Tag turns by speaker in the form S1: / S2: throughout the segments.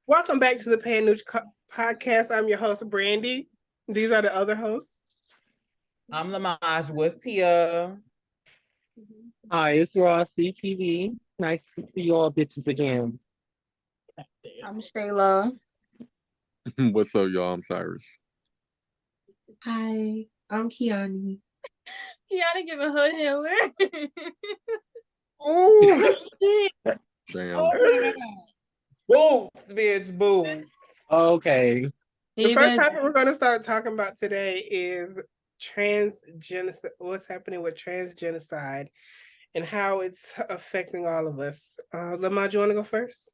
S1: Welcome back to the Nooch podcast. I'm your host, Brandy. These are the other hosts.
S2: I'm Lamaj. What's here?
S3: Hi, it's Ross, CTV. Nice to see you all bitches again.
S4: I'm Shayla.
S5: What's up, y'all? I'm Cyrus.
S6: Hi, I'm Kiani.
S4: Kiana giving hood Hitler.
S1: Oh,
S5: Damn.
S2: Boots, bitch, boots.
S3: Okay.
S1: the first topic we're going to start talking about today is transgenocide. What's happening with transgenocide and how it's affecting all of us. Lamar, do you want to go first?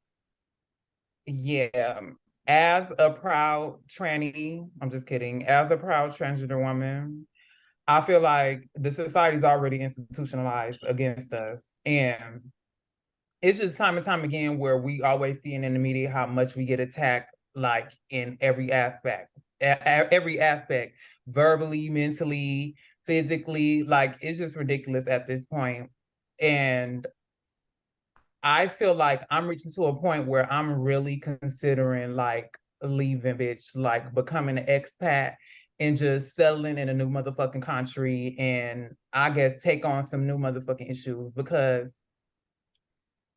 S2: Yeah. As a proud tranny, I'm just kidding. As a proud transgender woman, I feel like the society's already institutionalized against us. And it's just time and time again where we always see in the media how much we get attacked, like in every aspect, verbally, mentally, physically. Like, it's just ridiculous at this point. And I feel like I'm reaching to a point where I'm really considering like leaving, bitch, like becoming an expat and just settling in a new motherfucking country and I guess take on some new motherfucking issues because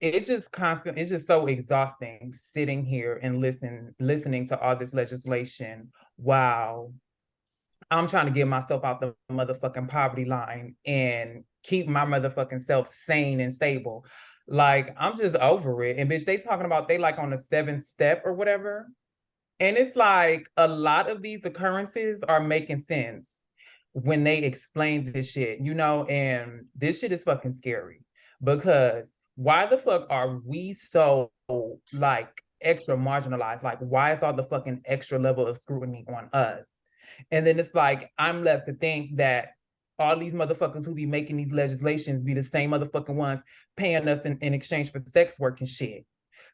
S2: it's just constant, it's just so exhausting sitting here and listening to all this legislation while I'm trying to get myself out the motherfucking poverty line and keep my motherfucking self sane and stable. Like, I'm just over it. And bitch, they talking about they like on the 7th step or whatever. And it's like a lot of these occurrences are making sense when they explain this shit, and this shit is fucking scary because why the fuck are we so like extra marginalized? Like, why is all the fucking extra level of scrutiny on us? And then it's like, I'm left to think that all these motherfuckers who be making these legislations be the same motherfucking ones paying us in exchange for sex work and shit.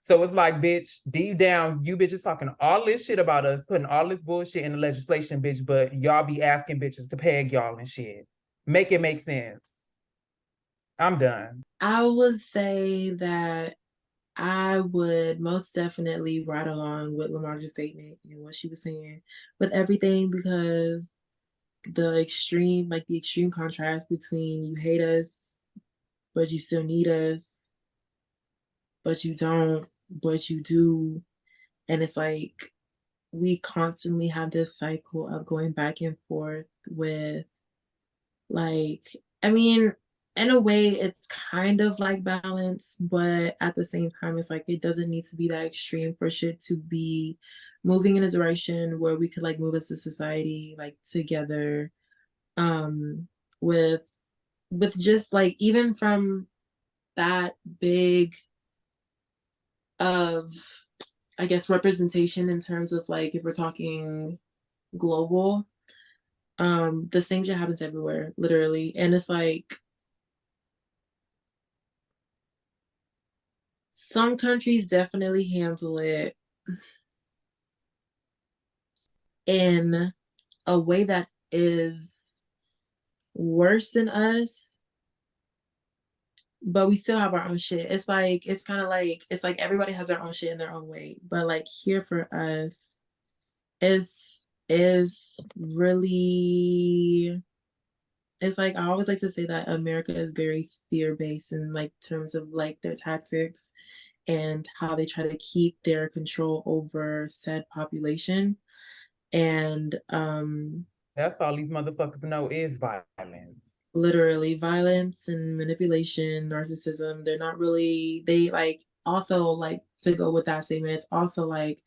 S2: So it's like, bitch, deep down, you bitches talking all this shit about us, putting all this bullshit in the legislation, bitch, but y'all be asking bitches to peg y'all and shit. Make it make sense. I'm done.
S6: I would say that I would most definitely ride along with Lamar's statement and what she was saying with everything because the extreme contrast between you hate us, but you still need us, but you don't, but you do. And it's like we constantly have this cycle of going back and forth with in a way it's kind of like balance, but at the same time it's like it doesn't need to be that extreme for shit to be moving in a direction where we could like move as a society like together with just like even from that big of I guess representation in terms of like if we're talking global, the same shit happens everywhere, literally. And it's like some countries definitely handle it in a way that is worse than us, but we still have our own shit. It's like it's kind of like it's like everybody has their own shit in their own way, but like here for us is really, it's like I always like to say that America is very fear-based in like terms of like their tactics and how they try to keep their control over said population. And
S2: that's all these motherfuckers know is violence.
S6: Literally violence and manipulation, narcissism. They're not really, they like also like to go with that statement. It's also like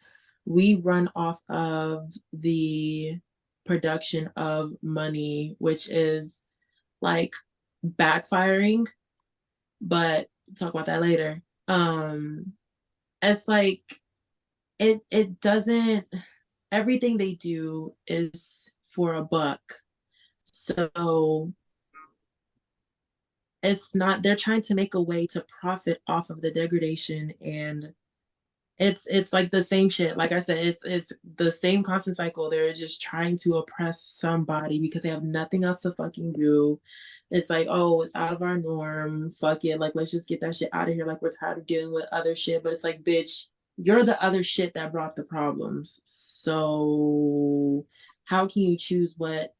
S6: we run off of the production of money, which is like backfiring, but talk about that later. It's like it doesn't, everything they do is for a buck. So it's not, they're trying to make a way to profit off of the degradation, and it's like the same shit. Like I said, it's the same constant cycle. They're just trying to oppress somebody because they have nothing else to fucking do. It's like, oh, it's out of our norm. Fuck it. Like, let's just get that shit out of here. Like, we're tired of dealing with other shit. But it's like, bitch, you're the other shit that brought the problems. So how can you choose what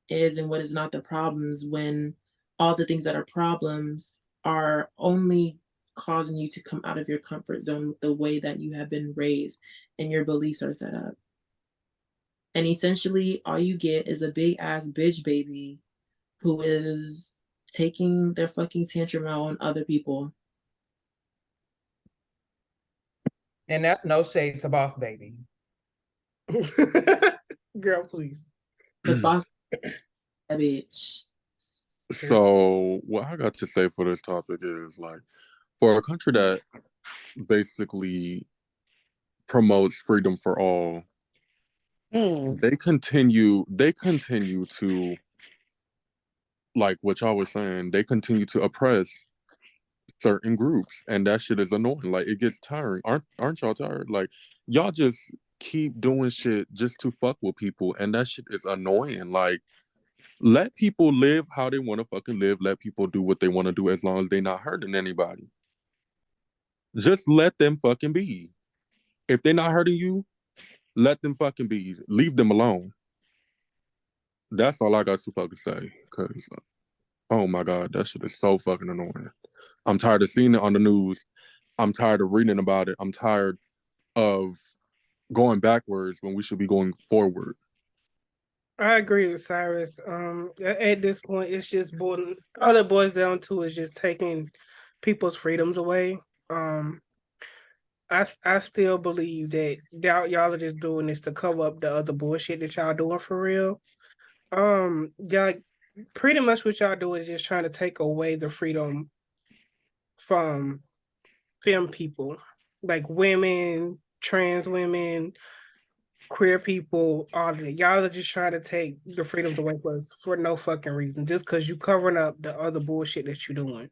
S6: is and what is not the problems when all the things that are problems are only causing you to come out of your comfort zone with the way that you have been raised and your beliefs are set up? And essentially, all you get is a big ass bitch baby who is taking their fucking tantrum out on other people.
S2: And that's no shade to Boss Baby.
S1: Girl, please.
S6: Because boss that bitch.
S5: So what I got to say for this topic is like, for a country that basically promotes freedom for all, they continue to, like what y'all was saying, they continue to oppress certain groups, and that shit is annoying. Like, it gets tiring. Aren't y'all tired? Like, y'all just keep doing shit just to fuck with people, and that shit is annoying. Like, let people live how they want to fucking live. Let people do what they want to do as long as they not hurting anybody. Just let them fucking be. If they're not hurting you, let them fucking be. Leave them alone. That's all I got to fucking say. Cause oh my god, that shit is so fucking annoying. I'm tired of seeing it on the news. I'm tired of reading about it. I'm tired of going backwards when we should be going forward.
S1: I agree with Cyrus. At this point, it's just all it boils down to is just taking people's freedoms away. I still believe that y'all are just doing this to cover up the other bullshit that y'all doing for real. Y'all pretty much what y'all do is just trying to take away the freedom from femme people, like women, trans women, queer people, all of it. Y'all are just trying to take the freedoms away from us for no fucking reason, just because you covering up the other bullshit that you're doing.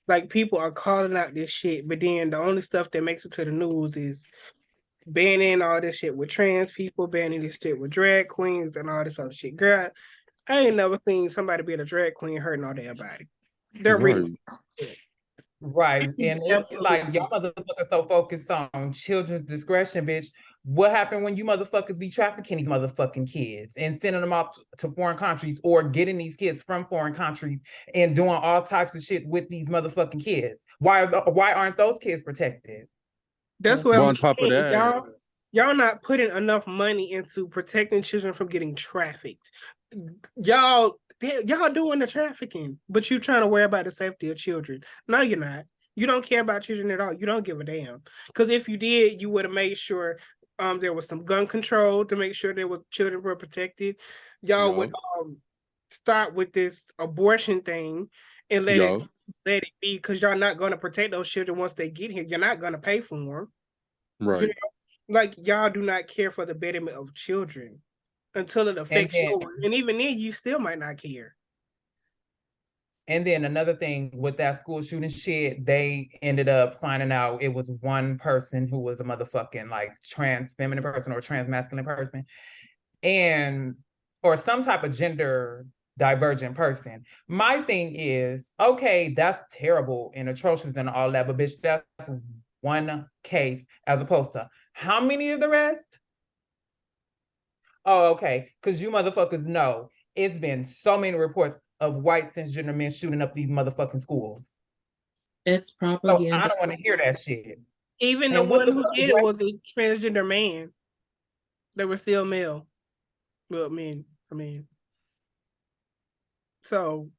S1: Like, people are calling out this shit, but then the only stuff that makes it to the news is banning all this shit with trans people, banning this shit with drag queens and all this other shit. Girl, I ain't never seen somebody being a drag queen hurting all their body. They're really
S2: Right. And it's like y'all motherfuckers so focused on children's discretion, bitch. What happened when you motherfuckers be trafficking these motherfucking kids and sending them off to foreign countries, or getting these kids from foreign countries and doing all types of shit with these motherfucking kids? Why aren't those kids protected?
S1: That's what
S5: But
S1: I'm
S5: on top of
S1: saying.
S5: that,
S1: Y'all not putting enough money into protecting children from getting trafficked. Y'all doing the trafficking, but you trying to worry about the safety of children. No, you're not. You don't care about children at all. You don't give a damn. Because if you did, you would have made sure there was some gun control to make sure there was children were protected. Y'all would start with this abortion thing and let it be, because y'all not going to protect those children once they get here. You're not going to pay for them.
S5: right.
S1: You know? Like, y'all do not care for the betterment of children until it affects yours. And even then, you still might not care.
S2: And then another thing with that school shooting shit, they ended up finding out it was one person who was a motherfucking like trans feminine person or trans masculine person, and or some type of gender divergent person. My thing is, okay, that's terrible and atrocious and all that, but bitch, that's one case as opposed to how many of the rest? Oh, okay, because you motherfuckers know it's been so many reports of white cisgender men shooting up these motherfucking schools.
S6: It's
S2: So
S6: propaganda.
S2: I don't want to hear that shit.
S1: Even the
S2: And what
S1: one
S2: the
S1: who
S2: fuck
S1: did it was a transgender man. They were still male. Well, I mean. So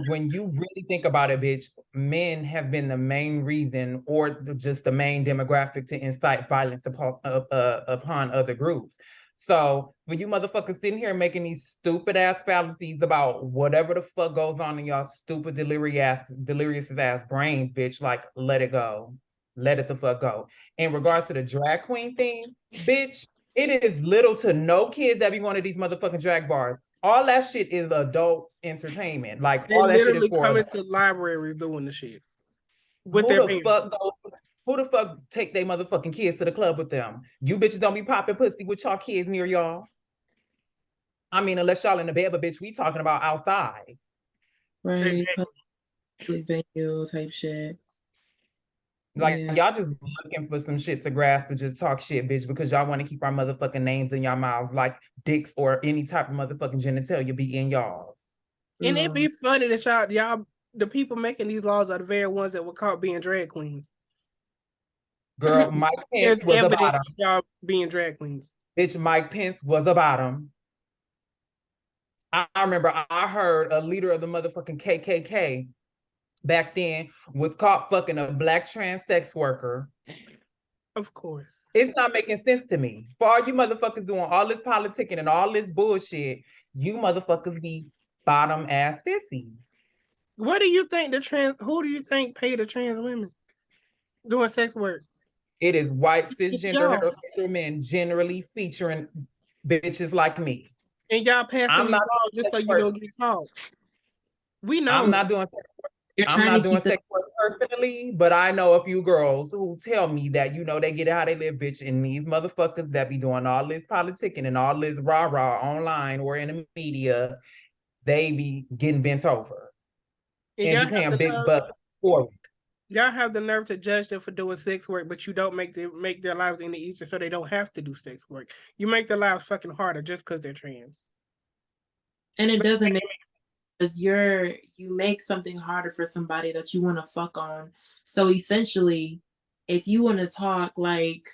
S2: when you really think about it, bitch, men have been the main reason or just the main demographic to incite violence upon other groups. So when you motherfuckers sitting here making these stupid ass fallacies about whatever the fuck goes on in y'all stupid delirious ass brains, bitch, like, let it go. Let it the fuck go. In regards to the drag queen thing, bitch, it is little to no kids that be one of these motherfucking drag bars. All that shit is adult entertainment. Like,
S1: they
S2: all that shit is
S1: literally
S2: for
S1: coming
S2: adults.
S1: to libraries doing the shit.
S2: Who the fuck take their motherfucking kids to the club with them? You bitches don't be popping pussy with y'all kids near y'all. I mean, unless y'all in the bed, but bitch, we talking about outside.
S6: Right. Public venue type shit.
S2: Like
S6: Yeah.
S2: y'all just looking for some shit to grasp and just talk shit, bitch, because y'all want to keep our motherfucking names in y'all mouths like dicks or any type of motherfucking genitalia be in y'all's.
S1: And it'd be funny that y'all, the people making these laws are the very ones that were caught being drag queens.
S2: Girl, Mike
S1: There's
S2: Pence was a
S1: evidence
S2: bottom.
S1: of y'all being drag queens.
S2: Bitch, Mike Pence was a bottom. I remember I heard a leader of the motherfucking KKK back then was caught fucking a black trans sex worker.
S1: Of course.
S2: It's not making sense to me. For all you motherfuckers doing all this politicking and all this bullshit, you motherfuckers be bottom ass sissies.
S1: What do you think who do you think pay the trans women doing sex work?
S2: It is white cisgender
S1: Y'all.
S2: heterosexual men generally featuring bitches like me.
S1: And y'all passing
S2: I'm
S1: these
S2: not
S1: laws just so you don't get caught. We know.
S2: I'm not doing
S6: You're
S2: I'm
S6: trying
S2: not
S6: to
S2: doing
S6: keep the
S2: sex work personally, but I know a few girls who tell me that, you know, they get how they live, bitch, and these motherfuckers that be doing all this politicking and all this rah-rah online or in the media, they be getting bent over
S1: And
S2: and
S1: y'all
S2: be
S1: have
S2: paying
S1: the
S2: big
S1: nerve,
S2: bucks for it.
S1: y'all have the nerve to judge them for doing sex work, but you don't make their lives any easier so they don't have to do sex work. You make their lives fucking harder just because they're trans.
S6: and it doesn't make because you make something harder for somebody that you want to fuck on. So essentially, if you want to talk like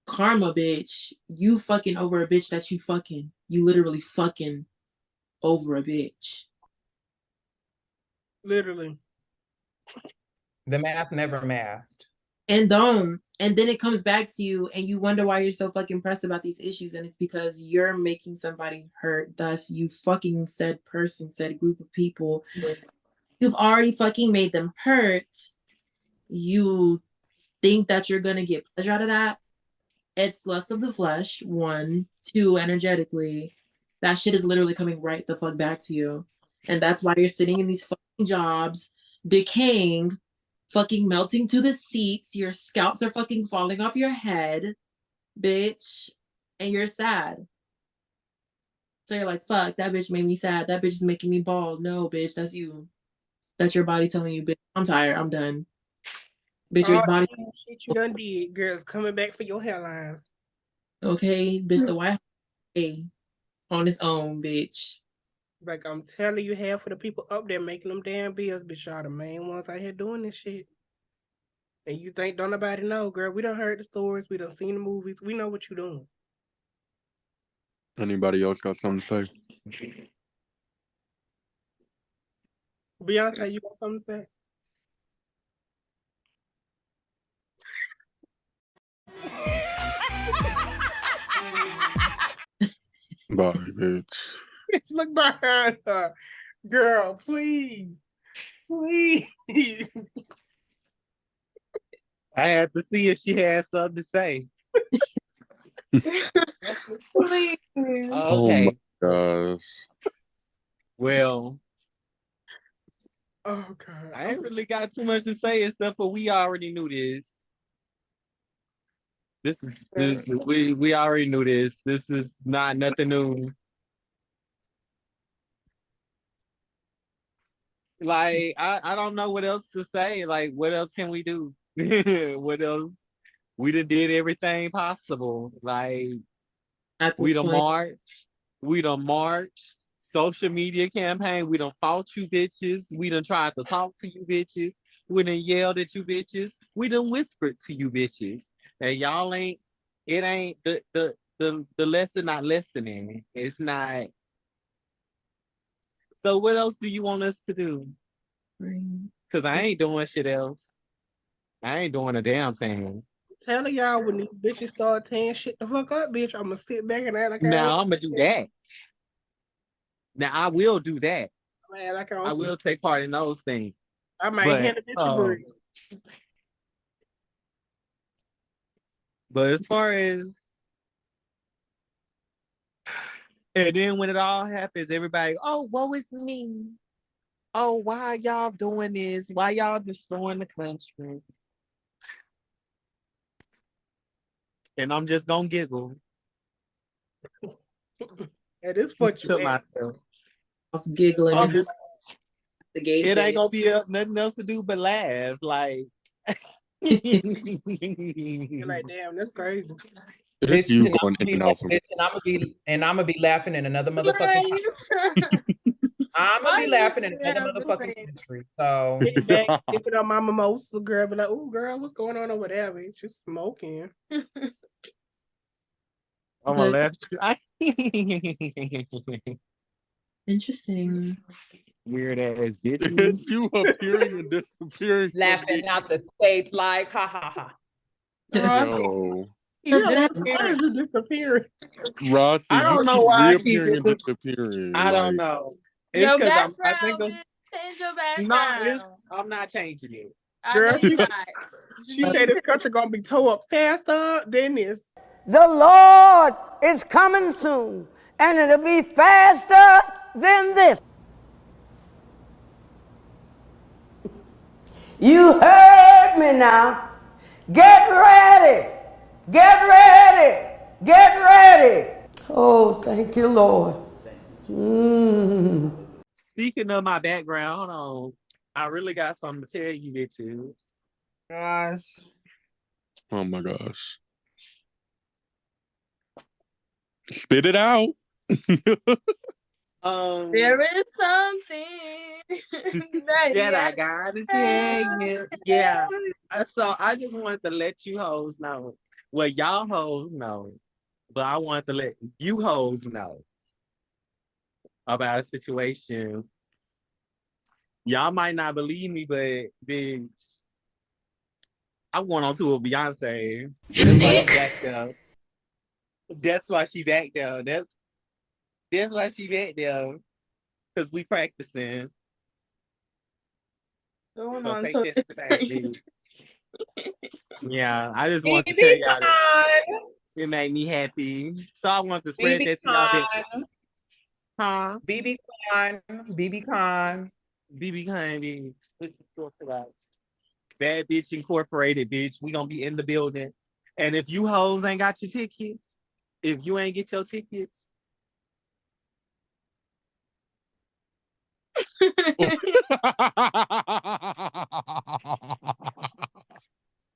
S6: karma, bitch, you fucking over a bitch that you fucking. You literally fucking over a bitch.
S1: Literally.
S2: The math never mathed.
S6: And then it comes back to you and you wonder why you're so fucking pressed about these issues, and it's because you're making somebody hurt. Thus you fucking said person, said group of people, you've already fucking made them hurt. You think that you're gonna get pleasure out of that? It's lust of the flesh, one. Two, energetically, that shit is literally coming right the fuck back to you. And that's why you're sitting in these fucking jobs, decaying, fucking melting to the seats. Your scalps are fucking falling off your head, bitch. And you're sad. So you're like, fuck, that bitch made me sad. That bitch is making me bald. No, bitch, that's you. That's your body telling you, bitch, I'm tired. I'm done. Bitch, your
S1: All
S6: body.
S1: the shit you done did, girls, coming back for your hairline.
S6: Okay, bitch, the white hey, on its own, bitch.
S1: Like I'm telling you, half of the people up there making them damn bills, bitch, y'all the main ones out here doing this shit. And you think don't nobody know, girl? We done heard the stories, we done seen the movies, we know what you doing.
S5: Anybody else got something to say?
S1: Beyonce, you got something to say?
S5: Bye, bitch.
S1: Look behind her, girl. Please, please.
S3: I had to see if she had something to say.
S1: Please.
S5: Oh my
S3: Okay.
S5: gosh.
S3: Well,
S1: Oh God.
S3: I ain't really got too much to say except for we already knew this. We already knew this. This is not nothing new. Like I don't know what else to say. Like what else can we do? What else? We done did everything possible. Like
S6: At
S3: we
S6: this
S3: done
S6: point,
S3: marched. We done marched. Social media campaign. We done fought you bitches. We done tried to talk to you bitches. We done yelled at you bitches. We done whispered to you bitches. And y'all ain't. It ain't the lesson not listening. It's not. So what else do you want us to do? Cause I ain't doing shit else. I ain't doing a damn thing.
S1: Telling y'all when these bitches start tearing shit the fuck up, bitch, I'm gonna sit back and act like
S3: Now I'm gonna do that. Now I will do that. I will take part in those things.
S1: I might
S3: But
S1: hand a bitch a break.
S3: but as far as and then when it all happens, everybody, oh, woe is me. Oh, why y'all doing this? Why y'all destroying the country? And I'm just gonna giggle
S1: At this point,
S3: to
S1: you at.
S3: myself.
S6: I was giggling
S3: I'm
S6: at
S3: just,
S6: the gate.
S3: it ain't gonna be nothing else to do but laugh. Like
S1: You're like, damn, that's crazy.
S5: It's
S2: Bitch,
S5: you
S2: and
S5: going in and out for me.
S2: I'm gonna be laughing in another motherfucking. I'm gonna
S4: Why
S2: be
S4: you
S2: laughing in
S4: have
S2: another
S4: the
S2: motherfucking
S4: face?
S2: country. So
S1: Get back, dip it on my mimosa, girl. Be like, oh, girl, what's going on over there? Bitch, just smoking.
S3: I'm gonna laugh.
S6: Interesting.
S3: Weird ass bitches.
S5: It's you appearing and disappearing for
S2: laughing
S5: me.
S2: out the states like ha ha ha.
S5: Yo.
S1: Yeah,
S6: that-
S1: why is you disappearing?
S5: Rossi,
S3: I
S5: you
S3: don't know
S5: keep
S3: why I keep
S5: reappearing and
S3: this.
S5: disappearing.
S3: I don't
S5: Like,
S3: know. It's
S4: Your
S3: because I think
S4: background, bitch. Change your background.
S3: I'm not changing it.
S4: I know
S1: Girl,
S4: you're
S1: she,
S4: not.
S1: she said this country gonna be tore up faster than this.
S7: The Lord is coming soon, and it'll be faster than this. You heard me now. Get ready. Get ready. Get ready. Oh, thank you, Lord.
S3: Speaking of my background, hold on. I really got something to tell you, bitches.
S1: Gosh.
S5: oh my gosh. Spit it out.
S4: There is something that
S3: that I gotta tell you. Yeah. So I just wanted to let you hoes know. Well, y'all hoes know, but I want to let you hoes know about a situation. Y'all might not believe me, but bitch, I went on tour with Beyonce. That's why she back there. That's why she back there. That's why she back there. Cause we practicing.
S4: going
S3: So
S4: on.
S3: take
S4: So
S3: this back, bitch. Yeah, I just want to tell
S2: BB
S3: y'all that
S2: con,
S3: it made me happy. So I want to spread
S2: BB
S3: that to y'all.
S2: con,
S3: Huh?
S2: BB con, BB con.
S3: BB Honey, what you talk about? Bad Bitch Incorporated, bitch. We gonna be in the building. And if you hoes ain't got your tickets, if you ain't get your tickets,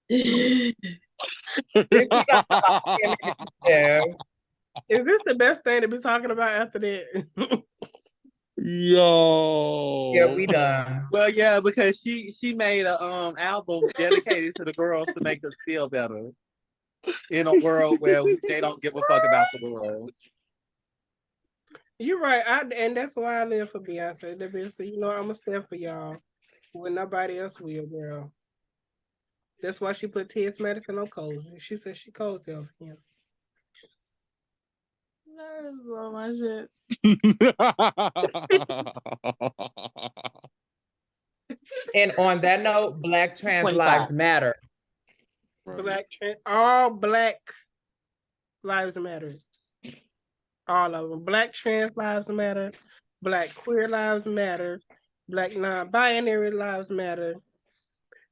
S2: Bitch, we got about 10 minutes to spare.
S1: Is this the best thing to be talking about after that?
S5: Yo.
S2: Yeah, we done.
S3: well, yeah, because she made a album dedicated to the girls to make us feel better in a world where they don't give a fuck about the world.
S1: You're right. And that's why I live for Beyonce. The bitch, you know, I'ma stand for y'all when nobody else will, girl. That's why she put T.S. Madison on cozy. She said she cozy over him.
S4: Nerves blow my shit.
S2: And on that note, Black trans
S3: 25.
S2: lives matter.
S1: All black lives matter. All of them. Black trans lives matter. Black queer lives matter. Black non-binary lives matter.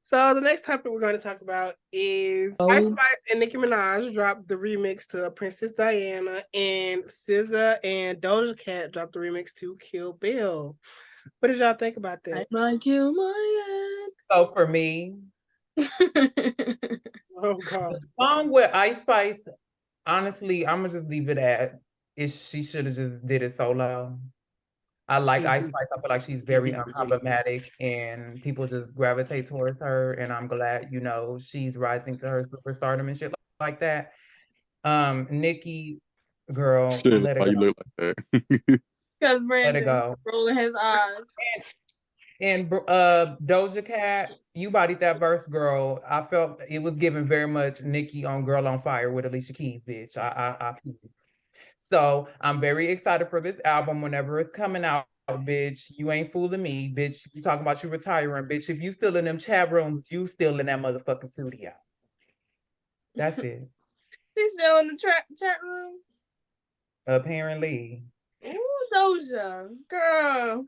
S1: So the next topic we're going to talk about is Ice Spice and Nicki Minaj dropped the remix to Princess Diana, and SZA and Doja Cat dropped the remix to Kill Bill. What did y'all think about
S4: I
S1: that?
S4: might kill my
S2: So for me,
S4: ex.
S1: Oh God.
S2: the song with Ice Spice, honestly, I'm gonna just leave it at she should have just did it solo. I like Ice Spice. I feel like she's very unproblematic and people just gravitate towards her. And I'm glad, you know, she's rising to her superstardom and shit like that. Nikki, girl,
S5: Shit,
S2: let
S5: why
S2: it
S5: you
S2: go.
S5: look like that?
S4: Because
S2: Let it
S4: Brandon
S2: go.
S4: rolling his eyes.
S2: And Doja Cat, you bodied that verse, girl. I felt it was giving very much Nikki on Girl on Fire with Alicia Keys, bitch. I So I'm very excited for this album whenever it's coming out, bitch. You ain't fooling me, bitch. You talking about you retiring, bitch. If you still in them chat rooms, you still in that motherfucking studio. That's it.
S4: She's still in the chat room.
S2: Apparently.
S4: Ooh, Doja. Girl.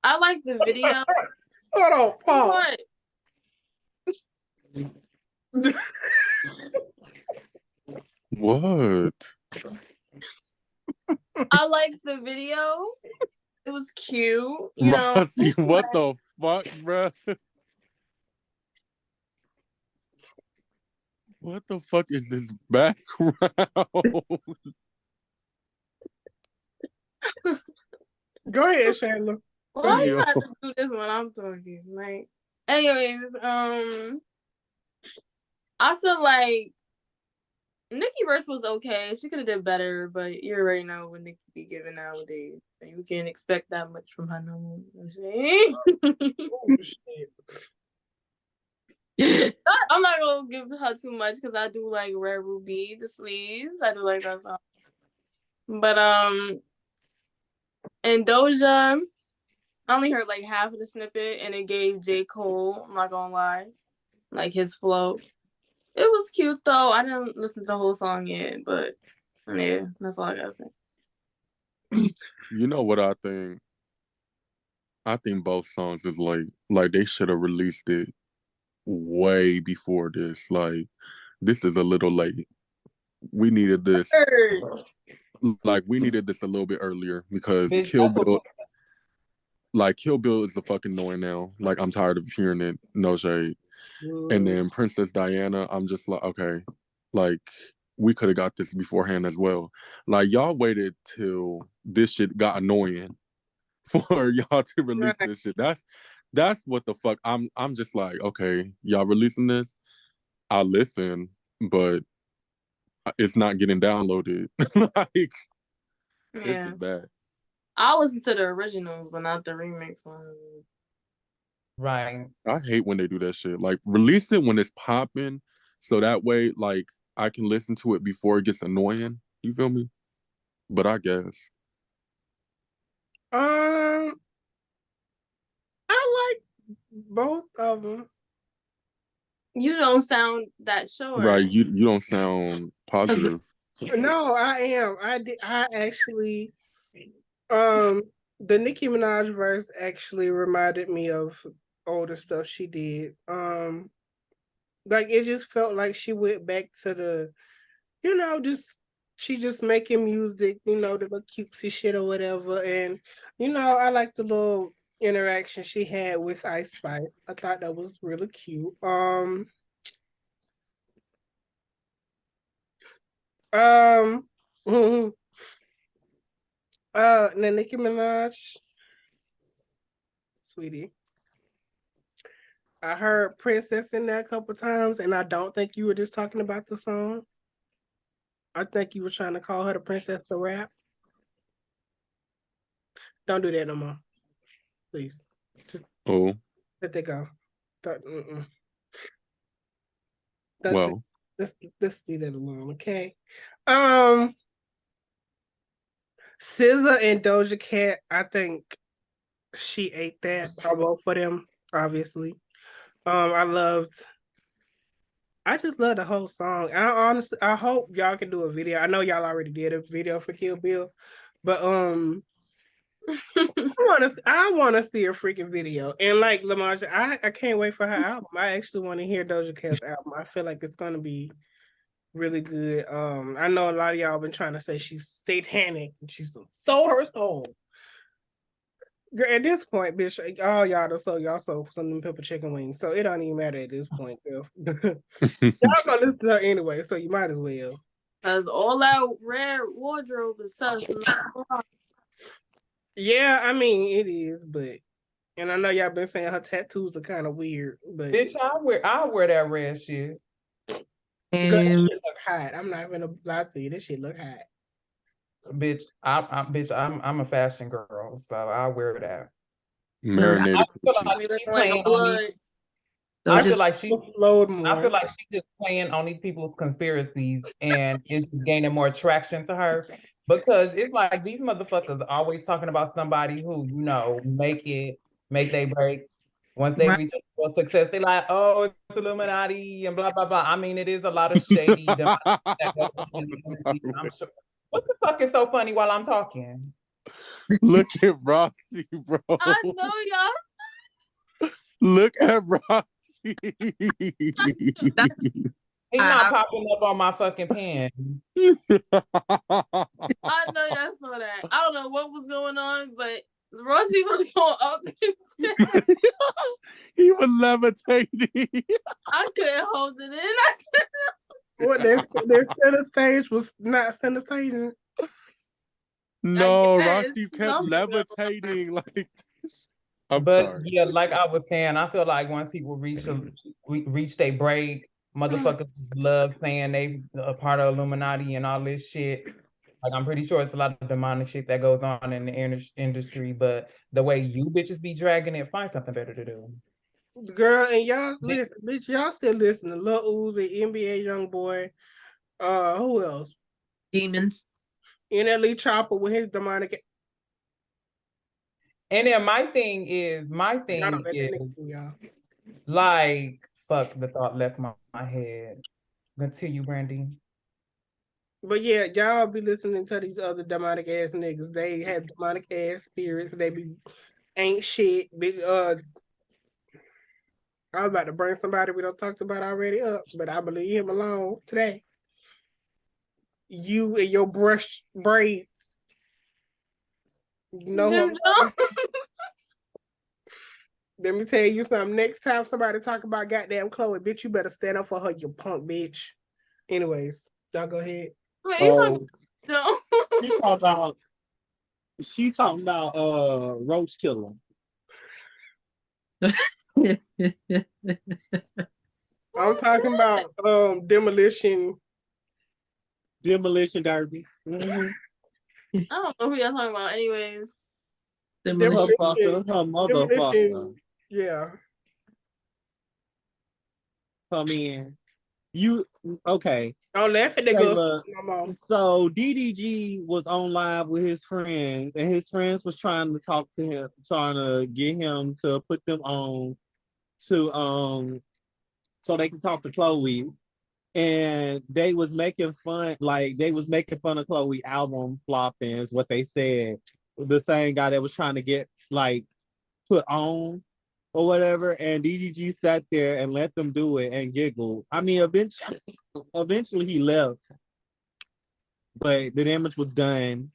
S4: I like the video.
S1: Hold on, Paul.
S4: What?
S5: What?
S4: I like the video. It was cute, you know.
S5: Rossi, what the fuck, bruh? What the fuck is this background?
S1: Go ahead, Shayla.
S4: Why you
S5: Yo.
S4: have to do this when I'm talking? Like, anyways, I feel like Nikki verse was okay. She could have did better, but you already know what Nikki be giving nowadays. Like, we can't expect that much from her no more. You know what I'm saying?
S1: Oh, shit.
S4: I'm not gonna give her too much because I do like Red Ruby, the sleeves. I do like that song. But and Doja, I only heard like half of the snippet, and it gave J. Cole. I'm not gonna lie, like his flow. It was cute though. I didn't listen to the whole song yet, but yeah, that's all I gotta say.
S5: You know what I think? I think both songs is like they should have released it way before this. Like, this is a little late. We needed this. Like, we needed this a little bit earlier because
S2: Bitch,
S5: Kill Bill, like Kill Bill is the fucking annoying now. Like, I'm tired of hearing it. No shade. And then Princess Diana, I'm just like, okay, like we could have got this beforehand as well. Like, y'all waited till this shit got annoying for y'all to release
S1: Right.
S5: this shit. That's what the fuck. I'm just like, okay, y'all releasing this, I'll listen, but it's not getting downloaded. Like, it's
S4: Yeah,
S5: just that.
S4: I'll listen to the original, but not the remix one.
S2: right.
S5: I hate when they do that shit. Like, release it when it's popping, so that way, like, I can listen to it before it gets annoying. You feel me? But I guess.
S1: I like both of them.
S4: You don't sound that sure.
S5: Right, you don't sound positive.
S1: No, I am. I actually, the Nicki Minaj verse actually reminded me of older stuff she did. Like it just felt like she went back to the, she just making music, the little cutesy shit or whatever. And I like the little interaction she had with Ice Spice. I thought that was really cute. Mhm. Now Nicki Minaj, sweetie. I heard Princess in there a couple times, and I don't think you were just talking about the song. I think you were trying to call her the princess to rap. Don't do that no more, please. Just
S5: Oh,
S1: let that go. Don't
S5: well.
S1: let's leave that alone, okay? SZA and Doja Cat, I think she ate that. I vote for them, obviously. I just love the whole song. I hope y'all can do a video. I know y'all already did a video for Kill Bill, but I wanna see a freaking video. And like Lamar, I can't wait for her album. I actually want to hear Doja Cat's album. I feel like it's gonna be really good. I know a lot of y'all been trying to say she's satanic and she's sold her soul. Girl, at this point, bitch, all y'all done sold y'all soul for some of them pepper chicken wings. So it don't even matter at this point, girl. Y'all gonna listen to her anyway, so you might as well.
S4: Cause all that red wardrobe is sus.
S1: Yeah, I mean it is, but and I know y'all been saying her tattoos are kind of weird, but
S2: Bitch, I wear that red shit.
S1: girl, that shit look hot. I'm not gonna lie to you. This shit look hot.
S2: Bitch, I'm a fashion girl, so I wear that.
S5: Marinated
S2: I feel
S5: coochie.
S2: like
S4: We
S2: she
S4: look like
S2: playing
S4: a
S2: on
S4: blood.
S2: these.
S6: So
S2: I
S6: just
S2: feel like she
S1: Load more.
S2: I feel like she's just playing on these people's conspiracies and it's just gaining more traction to her because it's like these motherfuckers are always talking about somebody who, make they break. Once they
S6: Right.
S2: reach a success, they like, oh, it's Illuminati and blah, blah, blah. I mean, it is a lot of shady that goes on in the industry, I'm sure. What the fuck is so funny while I'm talking?
S5: Look at Rossi, bro.
S4: I know y'all.
S5: Look at Rossi.
S2: He not popping up on my fucking pen.
S4: I know y'all saw that. I don't know what was going on, but
S5: levitating.
S4: I couldn't hold it in.
S1: What their center stage was not center staging.
S5: No,
S4: guess
S5: Roxy kept
S4: something
S5: levitating like this. I'm
S2: But
S5: sorry.
S2: yeah, like I was saying, I feel like once people reach their break, motherfuckers love saying they a part of Illuminati and all this shit. Like I'm pretty sure it's a lot of demonic shit that goes on in the industry, but the way you bitches be dragging it, find something better to do.
S1: Girl, and y'all listen, bitch, y'all still listen to Lil Uzi, NBA Youngboy. Who else?
S6: Demons.
S1: NLE Chopper with his demonic.
S2: And then my thing
S1: Y'all
S2: is,
S1: don't let that nigga do y'all.
S2: like, fuck, the thought left my head. Continue, Brandy.
S1: But yeah, y'all be listening to these other demonic ass niggas. They have demonic ass spirits. They be ain't shit. Big I was about to bring somebody we don't talked about already up, but I believe him alone today. You and your brush braids. You know
S4: Jim
S1: what? Let me tell you something. Next time somebody talk about goddamn Chloe, bitch, you better stand up for her, you punk bitch. Anyways, y'all go ahead.
S4: Wait, you talking
S3: Oh, she's talking about Roach Killer.
S1: I'm talking about demolition
S3: Derby.
S4: I don't know who y'all talking about. Anyways,
S6: Demolition.
S3: Motherfucker, her motherfucker.
S1: Yeah.
S3: Come in. You okay?
S1: Don't laugh at the girl
S3: Shayla,
S1: no more.
S3: so DDG was on live with his friends, and his friends was trying to talk to him, trying to get him to put them on to so they can talk to Chloe. And they was making fun, like they was making fun of Chloe album flopping, is what they said. The same guy that was trying to get like put on or whatever, and DDG sat there and let them do it and giggled. I mean, eventually he left, but the damage was done.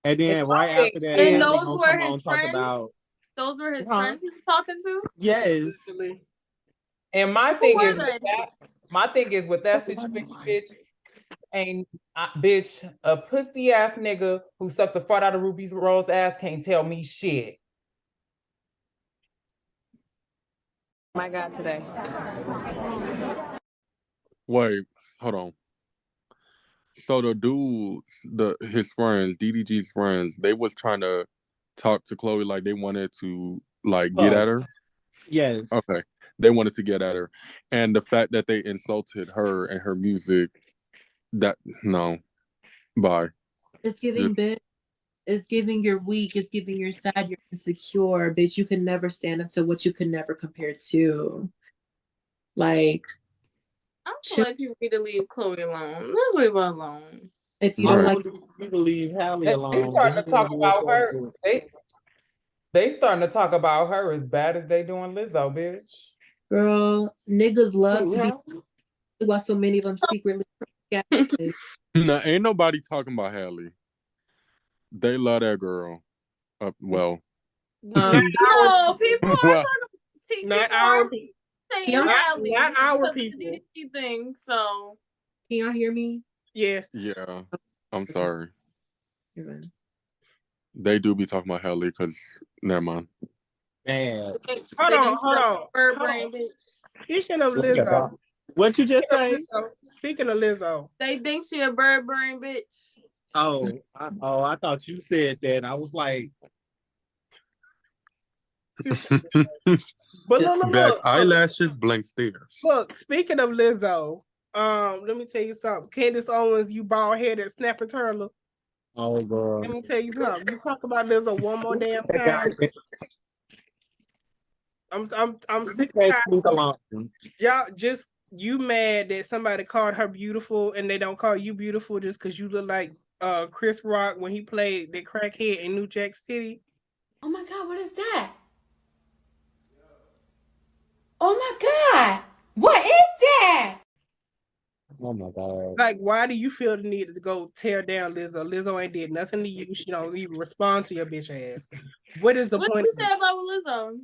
S3: And then right after that,
S4: and
S3: they
S4: those
S3: gonna
S4: were
S3: come
S4: his
S3: on talk
S4: friends.
S3: about
S4: Those were his friends he was talking to.
S3: yes.
S2: And my
S4: Who
S2: thing
S4: were
S2: is with
S4: they?
S2: that, my thing is with that situation, bitch, ain't bitch, a pussy ass nigga who sucked the fart out of Ruby Rose ass can't tell me shit.
S8: My God, today.
S5: Wait, hold on. So the dudes, his friends, DDG's friends, they was trying to talk to Chloe like they wanted to like get at her.
S3: Yes.
S5: Okay. They wanted to get at her. And the fact that they insulted her and her music, that no. Bye.
S6: It's giving bitch. It's giving you're weak. It's giving you're sad. You're insecure. Bitch, you can never stand up to what you can never compare to. Like,
S4: I feel like people need to leave Chloe alone. Let's leave her alone.
S6: if you don't like,
S3: you can leave Hallie alone.
S2: They starting to talk about her. They starting to talk about her as bad as they doing Lizzo, bitch.
S6: girl, niggas love to be while so many of them secretly.
S5: No, ain't nobody talking about Hallie. They love that girl. Well.
S4: No, people are
S5: well,
S1: not our people.
S4: Not
S1: our people.
S4: The DDG thing. So
S6: can y'all hear me?
S1: Yes.
S5: Yeah. I'm sorry.
S6: You're fine.
S5: They do be talking about Hallie because never mind.
S3: Man.
S1: Hold on.
S4: Bird brain bitch.
S1: Speaking of Lizzo.
S3: What you just say?
S1: Speaking of Lizzo.
S4: They think she a bird brain bitch.
S3: I thought you said that. I was like,
S1: but look.
S5: That's eyelashes, blank stares.
S1: Look, speaking of Lizzo, let me tell you something. Candace Owens, you bald headed snapping turtle.
S3: oh girl.
S1: Let me tell you something. You talk about Lizzo one more damn time. I'm sick of y'all just you mad that somebody called her beautiful and they don't call you beautiful just because you look like Chris Rock when he played the crackhead in New Jack City.
S9: Oh my God, what is that? Oh my God, what is that?
S3: Oh my God.
S1: Like, why do you feel the need to go tear down Lizzo? Lizzo ain't did nothing to you. She don't even respond to your bitch ass. What is the point?
S4: What did you say about Lizzo?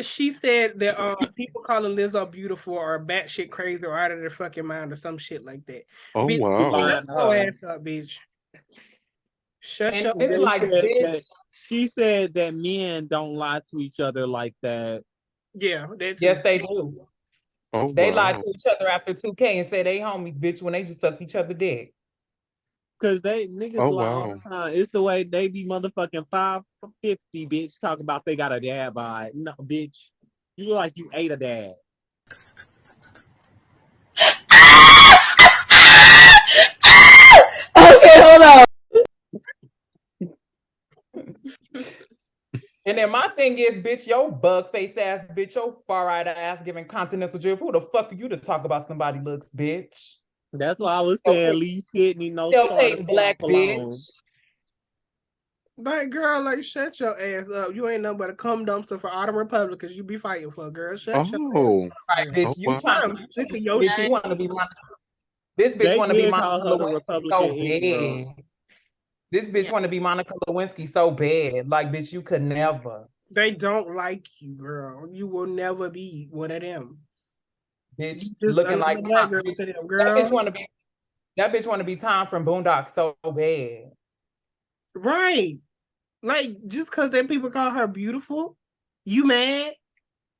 S1: She said that people calling Lizzo beautiful or batshit crazy or out of their fucking mind or some shit like that.
S5: Oh
S1: Bitch,
S5: wow.
S1: shut your ass up, bitch. Shut
S2: And
S1: your
S2: it's
S1: ass
S2: like,
S3: They said
S2: bitch,
S3: that she said that men don't lie to each other like that.
S1: Yeah, that's
S2: yes, they do.
S5: Oh
S2: They lie
S5: wow.
S2: to each other after 2K and say they homies, bitch, when they just sucked each other dick.
S3: Cause niggas
S5: Oh
S3: lie all
S5: wow.
S3: the time. It's the way they be motherfucking 5'50", bitch, talk about they got a dad by. No, bitch. You look like you ate a dad.
S7: Okay, hold on.
S2: And then my thing is, bitch, your bug face ass, bitch, your far-eyed ass giving continental drift. Who the fuck are you to talk about somebody looks, bitch?
S3: That's why I was saying Lee Sidney, no
S2: Still
S3: starter
S2: Peyton
S3: for
S2: Black,
S3: alone.
S2: bitch.
S1: like, girl, like, shut your ass up. You ain't nothing but a cum dumpster for all the Republicans you be fighting for, girl. Shut your ass
S5: Oh.
S1: up,
S2: Right,
S1: girl.
S2: bitch,
S5: Oh
S2: you
S5: wow.
S2: trying
S1: I'm
S2: to
S1: sick of your
S2: bitch,
S1: shit.
S2: you want to be Monica. This bitch
S3: They
S2: want to be
S3: did
S2: Monica
S3: call her the
S2: Lewinsky
S3: Republican
S2: so
S3: Negro.
S2: bad. This bitch
S4: Yeah.
S2: want to be Monica Lewinsky so bad. Like, bitch, you could never.
S1: They don't like you, girl. You will never be one of them.
S2: Bitch,
S1: You just
S2: looking
S1: another
S2: like
S1: black
S2: Tom.
S1: girl
S2: Bitch,
S1: to them,
S2: that
S1: girl.
S2: bitch want to be Tom from Boondock so bad.
S1: Right. Like, just because them people call her beautiful, you mad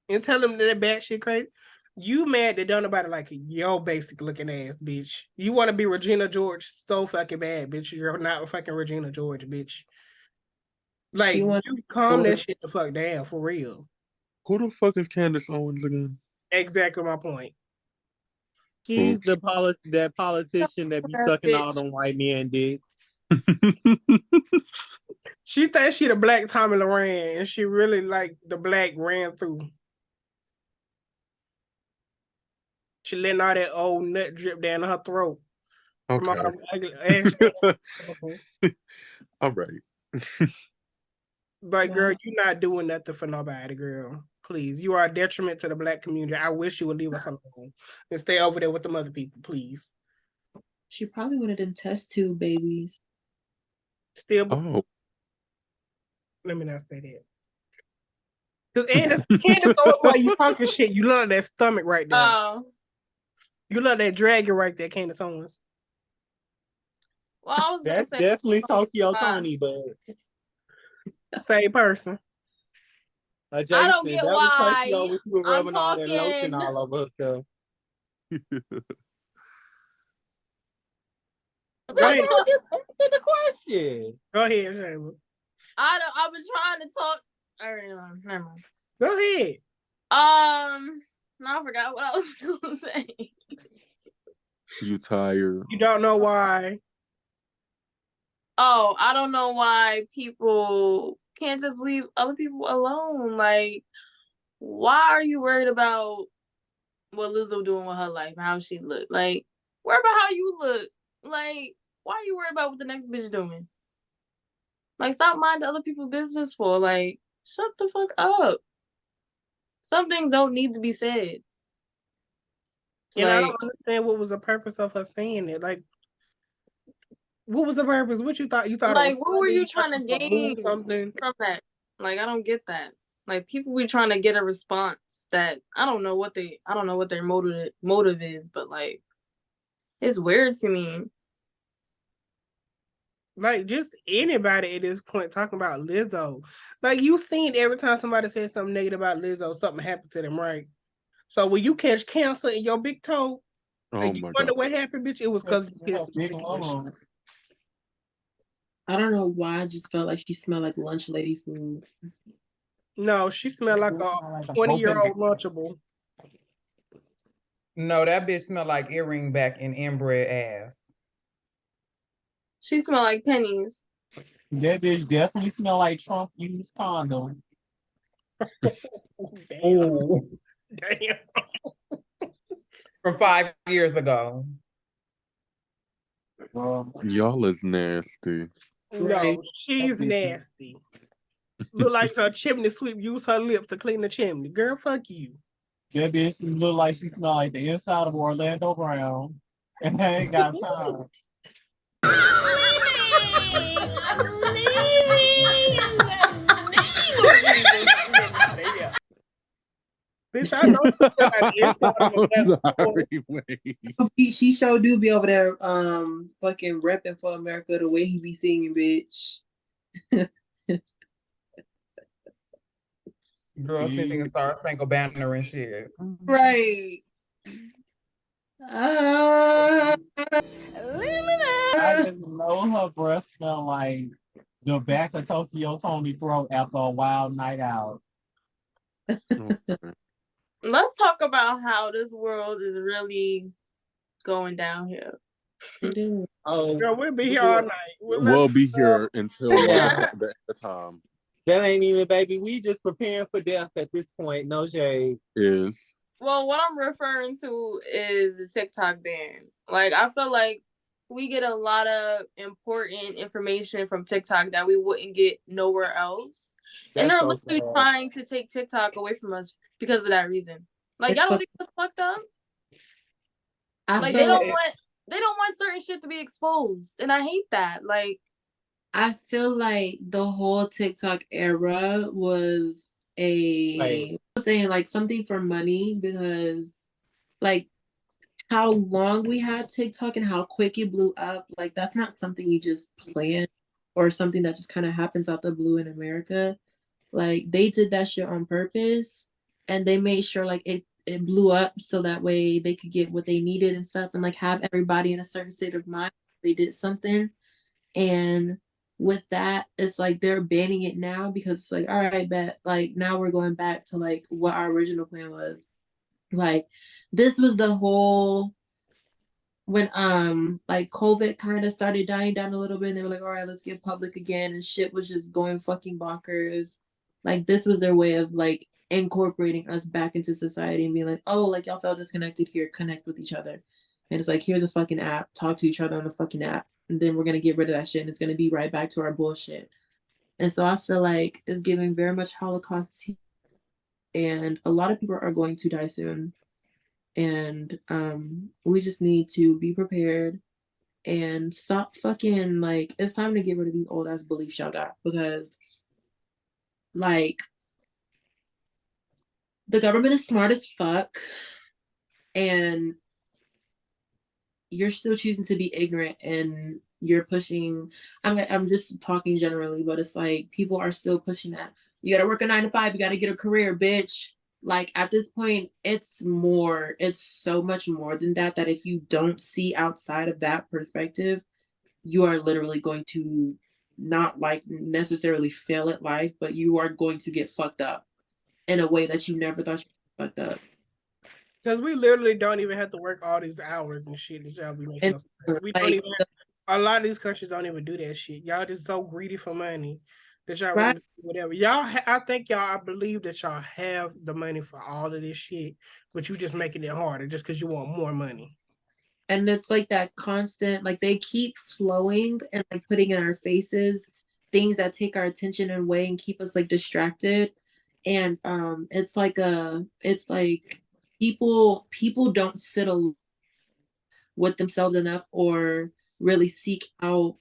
S1: and tell them that bad shit crazy. You mad that don't nobody like it. Yo, basic looking ass, bitch. You want to be Regina George so fucking bad, bitch. You're not fucking Regina George, bitch. Like,
S6: She want
S1: you calm that shit the fuck down, for real.
S5: Who the fuck is Candace Owens again?
S1: Exactly my point.
S3: She's
S5: Oops.
S3: that politician that be sucking all them white men dicks.
S1: She thinks she the black Tommy Loren, and she really like the black ran through. She letting all that old nut drip down her throat. From all
S5: Okay.
S1: them ugly ass.
S5: All right.
S1: Like, girl,
S6: Wow.
S1: you're not doing nothing for nobody, girl. Please. You are a detriment to the black community. I wish you would leave us alone and stay over there with the other people, please.
S6: She probably one of them test tube babies.
S1: Still,
S5: Oh.
S1: let me not say that. Because Candace, always while you talking shit, you love that stomach right there.
S4: Oh.
S1: You love that dragon right there, Candace Owens.
S4: Well, I was gonna
S3: That's
S4: say
S3: definitely Tokyo Tony, but
S1: Same person.
S4: I
S3: Jason,
S4: don't get
S3: that was Tokyo
S4: why
S3: when she was
S4: I'm
S3: rubbing all that lotion
S4: talking.
S3: all over herself.
S1: Go ahead.
S3: Just answer the question.
S1: Go ahead, Shayla.
S4: I've been trying to talk. All right, never mind.
S1: Go ahead.
S4: No, I forgot what I was gonna say.
S5: You tired?
S1: You don't know why.
S4: Oh, I don't know why people can't just leave other people alone. Like, why are you worried about what Lizzo doing with her life and how she look? Like, worry about how you look. Like, why are you worried about what the next bitch doing? Like, stop minding other people's business for. Like, shut the fuck up. Some things don't need to be said.
S1: And I
S4: Like,
S1: don't understand what was the purpose of her saying it. Like, what was the purpose? What you thought? You thought
S4: like,
S1: it was
S4: what were you
S1: funny?
S4: trying to
S1: Thought she was gonna move
S4: gain
S1: something?
S4: from that? Like, I don't get that. Like, people be trying to get a response that I don't know what their motive is, but like, it's weird to me.
S1: Like, just anybody at this point talking about Lizzo. Like, you seen every time somebody says something negative about Lizzo, something happened to them, right? So when you catch cancer in your big toe,
S5: Oh
S1: and you
S5: my
S1: wonder
S5: god.
S1: what happened, bitch, it was because you said some shit.
S6: I don't know why I just felt like she smelled like lunch lady food.
S1: No, she smelled like a 20-year-old Lunchable.
S2: No, that bitch smell like earring back and inbred ass.
S4: She smell like pennies.
S3: That bitch definitely smell like Trump used condom.
S1: Damn.
S2: Ooh,
S1: Damn.
S2: from 5 years ago.
S5: Y'all is nasty.
S6: Right.
S1: No, she's nasty. Look like a chimney sweep used her lips to clean the chimney. Girl, fuck you.
S3: That bitch look like she smell like the inside of Orlando Brown. And I ain't got time.
S1: bitch, I know somebody is part of
S5: I'm
S1: a
S5: sorry, wait.
S6: She sure do be over there fucking repping for America the way he be singing, bitch.
S2: Girl singing Star Spangled Banner and shit.
S6: Right.
S3: I just know her breath smell like the back of Tokyo Tony throat after a wild night out.
S5: Okay.
S4: Let's talk about how this world is really going downhill.
S3: Oh,
S1: Girl, we'll be here all night.
S5: We'll be here until
S3: Yeah.
S5: the end of time
S3: That ain't even, baby. We just preparing for death at this point. No shade.
S5: is.
S4: Well, what I'm referring to is the TikTok ban. Like, I feel like we get a lot of important information from TikTok that we wouldn't get nowhere else. And
S3: That's
S4: they're
S3: so
S4: literally
S3: sad.
S4: trying to take TikTok away from us because of that reason. Like,
S6: It's
S4: y'all don't
S6: fuck-
S4: think that's fucked up?
S6: I
S4: Like,
S6: feel
S4: they don't want certain shit to be exposed. And I hate that. Like,
S6: I feel like the whole TikTok era was
S3: Right.
S6: I'm saying like something for money because like how long we had TikTok and how quick it blew up, like that's not something you just plan or something that just kind of happens out the blue in America. Like they did that shit on purpose and they made sure like it blew up so that way they could get what they needed and stuff and like have everybody in a certain state of mind. They did something. And with that, it's like they're banning it now because it's like, all right, bet like now we're going back to like what our original plan was. Like this was the whole when like COVID kind of started dying down a little bit and they were like, all right, let's get public again and shit was just going fucking bonkers. Like this was their way of like incorporating us back into society and being like, oh, like y'all felt disconnected here, connect with each other. And it's like, here's a fucking app, talk to each other on the fucking app. And then we're gonna get rid of that shit and it's gonna be right back to our bullshit. And so I feel like it's giving very much Holocaust and a lot of people are going to die soon. And we just need to be prepared and stop fucking like it's time to get rid of these old ass beliefs y'all got because like the government is smart as fuck and you're still choosing to be ignorant and you're pushing I'm just talking generally, but it's like people are still pushing that. You gotta work a 9 to 5, you gotta get a career, bitch. Like at this point, it's so much more than that, that if you don't see outside of that perspective, you are literally going to not like necessarily fail at life, but you are going to get fucked up in a way that you never thought you were fucked up.
S1: Because we literally don't even have to work all these hours and shit that y'all be making
S6: And
S1: us. We don't
S6: like
S1: even. A lot of these countries don't even do that shit. Y'all just so greedy for money that y'all
S6: Right.
S1: whatever. Y'all, I think y'all. I believe that y'all have the money for all of this shit, but you just making it harder just because you want more money.
S6: And it's like that constant, like they keep flowing and like putting in our faces things that take our attention away and keep us like distracted. And it's like people don't sit alone with themselves enough or really seek out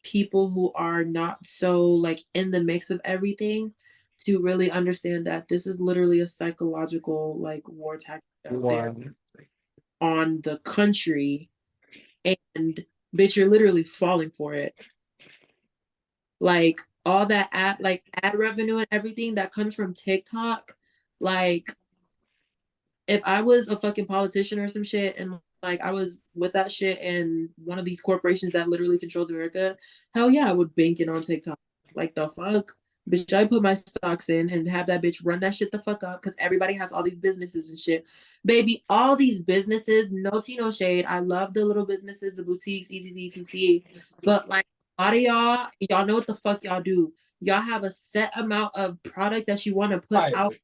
S6: people who are not so like in the mix of everything to really understand that this is literally a psychological like war tactic out there on the country, and bitch, you're literally falling for it. Like all that ad revenue and everything that comes from TikTok, like if I was a fucking politician or some shit and like I was with that shit and one of these corporations that literally controls America, hell yeah, I would bank it on TikTok. Like the fuck? Bitch, I put my stocks in and have that bitch run that shit the fuck up because everybody has all these businesses and shit. Baby, all these businesses, no tea, no shade. I love the little businesses, the boutiques, ECC, but like a lot of y'all know what the fuck y'all do. Y'all have a set amount of product that you want to put out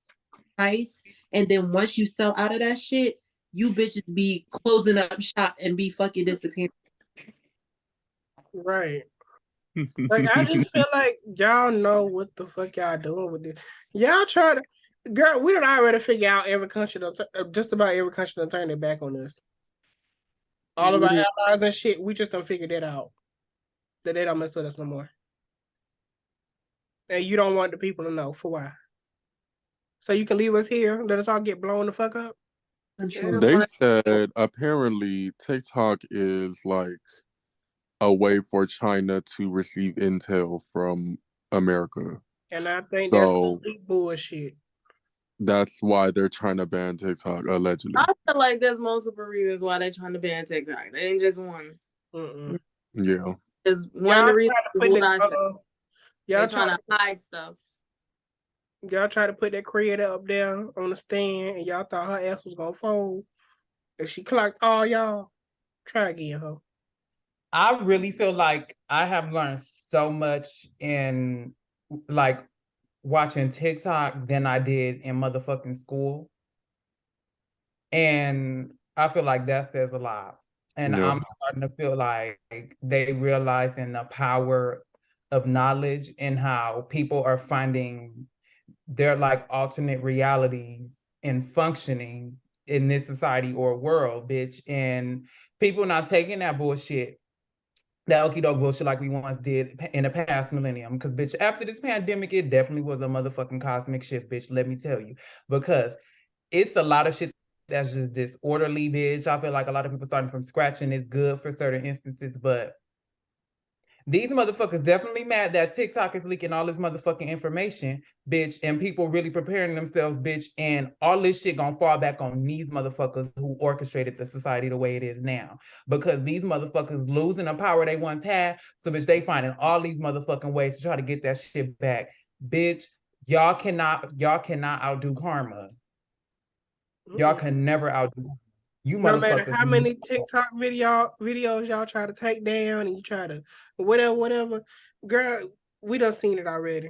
S6: price, and then once you sell out of that shit, you bitches be closing up shop and be fucking disappearing.
S1: Right. Like I just feel like y'all know what the fuck y'all doing with this. Y'all try to, girl. We don't already figure out every country, just about every country, to turn their back on us. All of our
S6: Literally.
S1: allies and shit. We just don't figure that out. That they don't mess with us no more. And you don't want the people to know for why. So you can leave us here, let us all get blown the fuck up?
S5: They said apparently TikTok is like a way for China to receive intel from America.
S1: And I think that's complete bullshit.
S5: That's why they're trying to ban TikTok, allegedly.
S4: I feel like there's multiple reasons why they're trying to ban TikTok. They ain't just one.
S5: Yeah.
S4: Is one of the reasons is what I said.
S1: Y'all
S4: trying to hide stuff.
S1: Y'all try to put that creator up there on the stand, and y'all thought her ass was gonna fold, and she clocked all y'all. Try again, ho.
S2: I really feel like I have learned so much in like watching TikTok than I did in motherfucking school. And I feel like that says a lot. And I'm starting to feel like they realizing the power of knowledge and how people are finding their like alternate realities and functioning in this society or world, bitch. And people not taking that bullshit, that okie doke bullshit like we once did in the past millennium. Because, bitch, after this pandemic, it definitely was a motherfucking cosmic shift, bitch. Let me tell you. Because it's a lot of shit that's just disorderly, bitch. I feel like a lot of people starting from scratch and it's good for certain instances, but these motherfuckers definitely mad that TikTok is leaking all this motherfucking information, bitch, and people really preparing themselves, bitch, and all this shit gonna fall back on these motherfuckers who orchestrated the society the way it is now. Because these motherfuckers losing the power they once had, so bitch, they finding all these motherfucking ways to try to get that shit back. Bitch, y'all cannot outdo karma. Y'all can never outdo karma. You
S1: no
S2: motherfuckers.
S1: matter how many TikTok videos y'all try to take down and you try to whatever, girl, we done seen it already.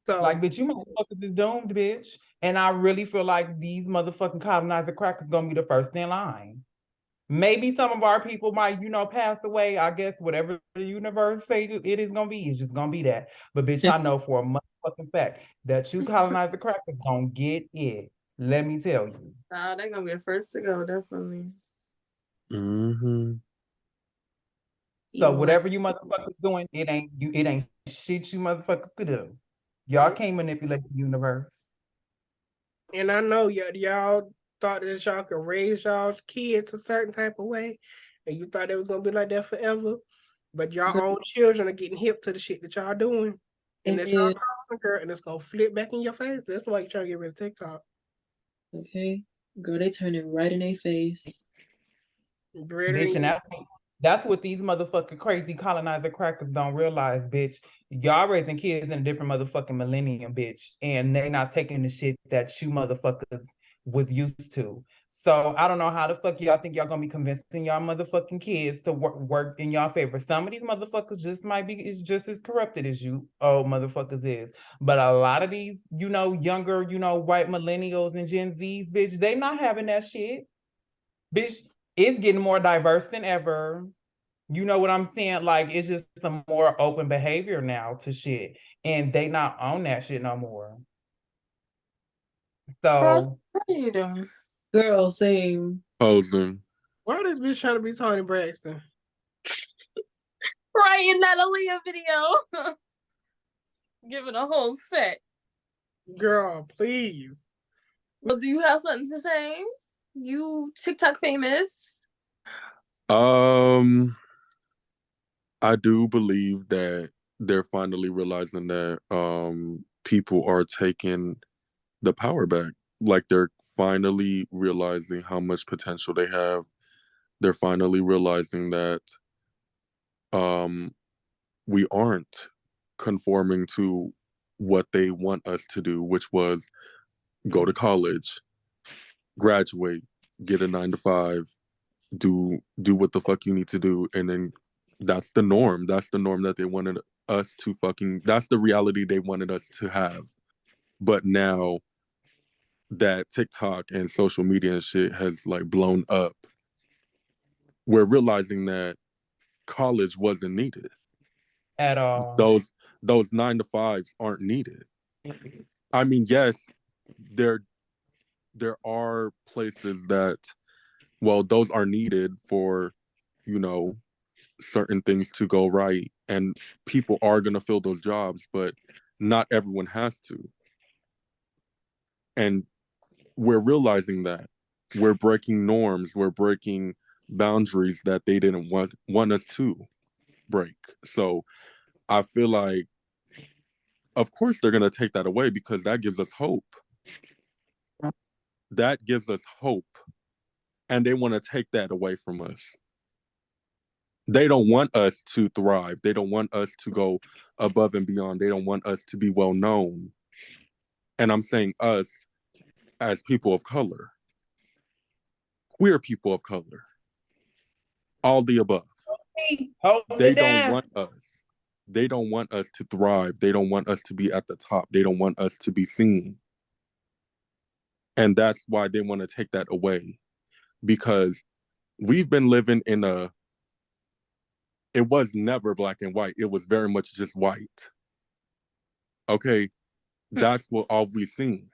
S1: So
S2: like, bitch, you motherfuckers is doomed, bitch. And I really feel like these motherfucking colonizer crackers gonna be the first in line. Maybe some of our people might, pass away. I guess whatever the universe say it is gonna be, it's just gonna be that. But bitch, I know for a motherfucking fact that you colonizer crackers gonna get it. Let me tell you.
S4: They're gonna be the first to go, definitely.
S2: So whatever you motherfuckers doing, it ain't shit you motherfuckers could do. Y'all can't manipulate the universe.
S1: And I know y'all thought that y'all could raise y'all's kids a certain type of way, and you thought it was gonna be like that forever. But y'all own children are getting hip to the shit that y'all doing, and it's all girl, and it's gonna flip back in your face. That's why you trying to get rid of TikTok.
S6: Okay, girl, they turn it right in their face.
S2: Bitch, and that's what these motherfucking crazy colonizer crackers don't realize, bitch. Y'all raising kids in a different motherfucking millennium, bitch, and they not taking the shit that you motherfuckers was used to. So I don't know how the fuck y'all think y'all gonna be convincing y'all motherfucking kids to work in y'all favor. Some of these motherfuckers just might be just as corrupted as you old motherfuckers is. But a lot of these, younger, white millennials and Gen Zs, bitch, they not having that shit. Bitch, it's getting more diverse than ever. You know what I'm saying? Like, it's just some more open behavior now to shit. And they not on that shit no more. So,
S4: what are you doing?
S6: Girl, same.
S5: Posing.
S1: Why this bitch trying to be Tony Braxton?
S4: Right in that Aaliyah video. Giving a whole set.
S1: Girl, please.
S4: Well, do you have something to say? You TikTok famous?
S5: I do believe that they're finally realizing that people are taking the power back. Like, they're finally realizing how much potential they have. They're finally realizing that we aren't conforming to what they want us to do, which was go to college, graduate, get a 9 to 5, do what the fuck you need to do, and then that's the norm. That's the norm that they wanted us to that's the reality they wanted us to have. But now that TikTok and social media and shit has like blown up, we're realizing that college wasn't needed
S2: at all.
S5: Those 9 to 5s aren't needed. I mean, yes, there are places that, well, those are needed for, certain things to go right, and people are going to fill those jobs, but not everyone has to. And we're realizing that we're breaking norms, we're breaking boundaries that they didn't want us to break. So I feel like, of course, they're going to take that away because that gives us hope. That gives us hope. And they want to take that away from us. They don't want us to thrive. They don't want us to go above and beyond. They don't want us to be well known. And I'm saying us as people of color, queer people of color, all the above. They don't want us. They don't want us to thrive. They don't want us to be at the top. They don't want us to be seen. And that's why they want to take that away. Because we've been living in it was never black and white. It was very much just white. Okay? That's what all we've seen.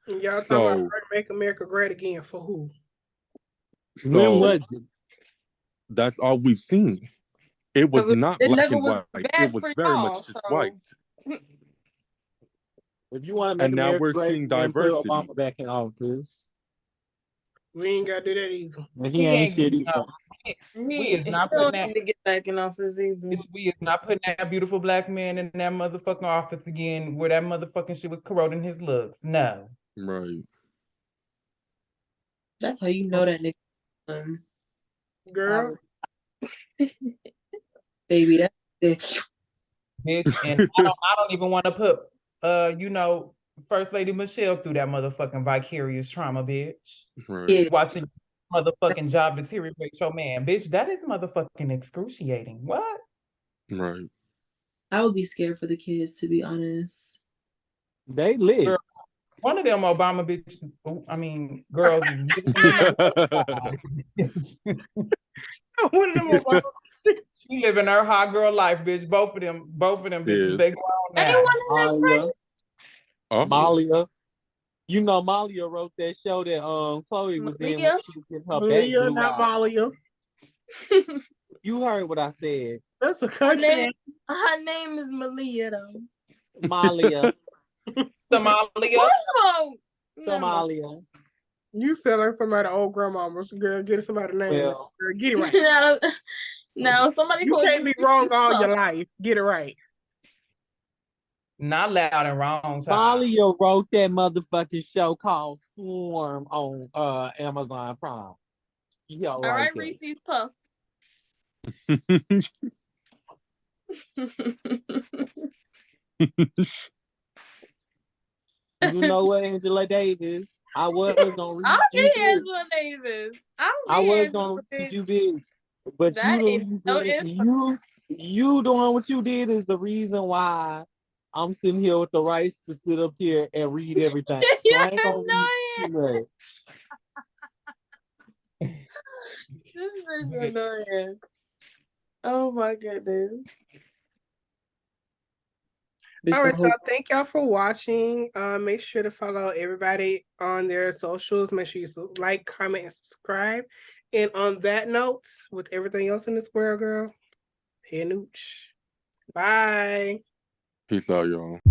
S1: And y'all talking about Make America Great Again for who?
S3: When was it?
S5: That's all we've seen. It was not black and white. It was very much just white.
S3: If you want to make
S5: and now
S3: America
S5: we're
S3: great
S5: seeing
S3: again, put
S5: diversity.
S3: Obama back in office.
S1: We ain't got to do that either.
S3: And he ain't shit either.
S2: We is not
S4: He
S2: putting
S4: don't need to get back in office either.
S2: We is not putting that beautiful black man in that motherfucking office again where that motherfucking shit was corroding his looks. No.
S5: Right.
S6: That's how you know that nigga.
S1: Girl.
S6: Baby, that's it.
S2: Bitch, and I don't even want to put First Lady Michelle through that motherfucking vicarious trauma, bitch.
S5: Right.
S2: Watching motherfucking job deteriorate your man, bitch. That is motherfucking excruciating. What?
S5: Right.
S6: I would be scared for the kids, to be honest.
S3: They lit.
S2: Girl, one of them Obama girls is living
S1: one of them Obama.
S2: She living her hot girl life, bitch. Both of them bitches, they go on now.
S3: Malia. You know Malia wrote that show that Chloe was in when she was getting her back blue
S1: not
S3: out.
S1: Malia.
S3: You heard what I said.
S1: That's a country.
S4: Her name is Malia though.
S3: Malia.
S2: Somalia.
S3: Somalia.
S1: You sound like somebody old grandmama. Girl, get somebody name.
S3: Well,
S1: girl, get it right.
S4: No, somebody
S1: you can't be wrong all your life. Get it right.
S2: Not loud and wrong.
S3: Malia wrote that motherfucking show called Swarm on Amazon Prime.
S4: All right, Reese's Puff.
S3: You know what, Angela Davis? I was gonna read you.
S4: Angela Davis.
S3: I was gonna read you, bitch. But you doing what you did is the reason why I'm sitting here with the rights to sit up here and read everything. So I ain't gonna read too much.
S4: This bitch annoying. Oh my goodness.
S1: All right, y'all. Thank y'all for watching. Make sure to follow everybody on their socials. Make sure you like, comment, and subscribe. And on that note, with everything else in this world, girl, here Nooch. Bye.
S5: Peace out, y'all.